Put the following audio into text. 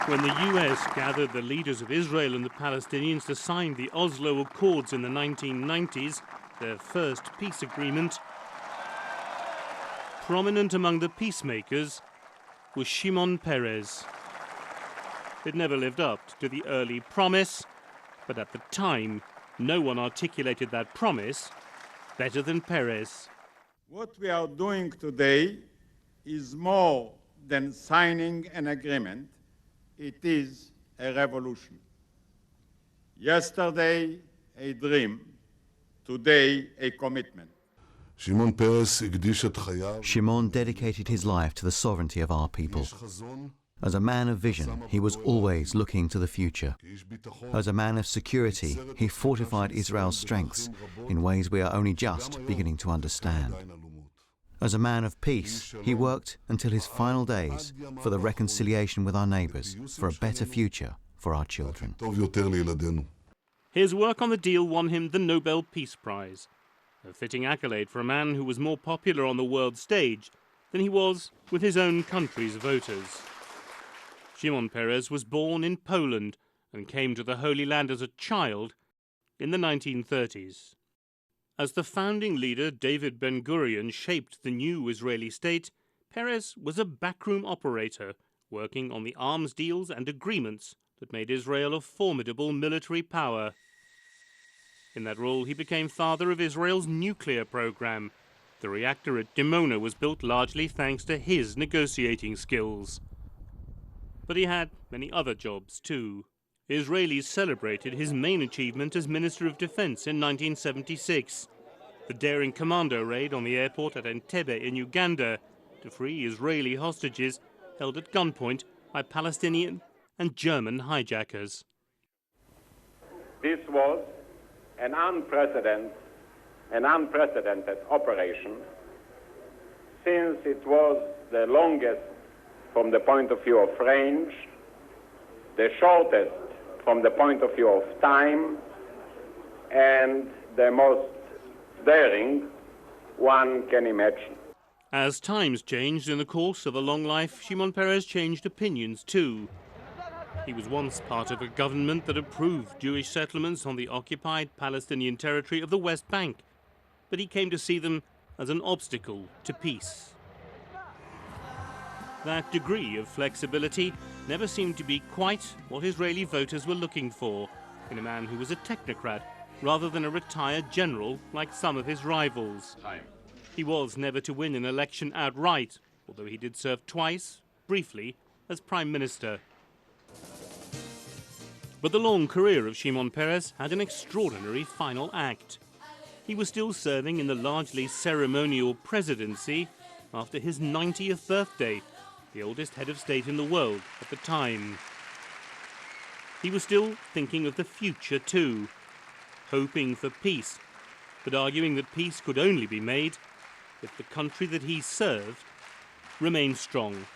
When the US gathered the leaders of Israel and the Palestinians to sign the Oslo Accords in the 1990s, their first peace agreement, prominent among the peacemakers was Shimon Peres. It never lived up to the early promise, but at the time, no one articulated that promise better than Peres. What we are doing today is more than signing an agreement. It is a revolution. Yesterday, a dream. Today, a commitment. Shimon dedicated his life to the sovereignty of our people. As a man of vision, he was always looking to the future. As a man of security, he fortified Israel's strengths in ways we are only just beginning to understand. As a man of peace, he worked until his final days for the reconciliation with our neighbors, for a better future for our children. His work on the deal won him the Nobel Peace Prize, a fitting accolade for a man who was more popular on the world stage than he was with his own country's voters. Shimon Peres was born in Poland and came to the Holy Land as a child in the 1930s. As the founding leader David Ben-Gurion shaped the new Israeli state, Peres was a backroom operator working on the arms deals and agreements that made Israel a formidable military power. In that role, he became father of Israel's nuclear program. The reactor at Dimona was built largely thanks to his negotiating skills. But he had many other jobs too. Israelis celebrated his main achievement as Minister of Defense in 1976, the daring commando raid on the airport at Entebbe in Uganda to free Israeli hostages held at gunpoint by Palestinian and German hijackers. This was an unprecedented operation, since it was the longest from the point of view of range, the shortest from the point of view of time, and the most daring one can imagine. As times changed in the course of a long life, Shimon Peres changed opinions too. He was once part of a government that approved Jewish settlements on the occupied Palestinian territory of the West Bank, but he came to see them as an obstacle to peace. That degree of flexibility never seemed to be quite what Israeli voters were looking for in a man who was a technocrat rather than a retired general like some of his rivals. He was never to win an election outright, although he did serve twice, briefly, as Prime Minister. But the long career of Shimon Peres had an extraordinary final act. He was still serving in the largely ceremonial presidency after his 90th birthday, the oldest head of state in the world at the time. He was still thinking of the future too, hoping for peace, but arguing that peace could only be made if the country that he served remained strong.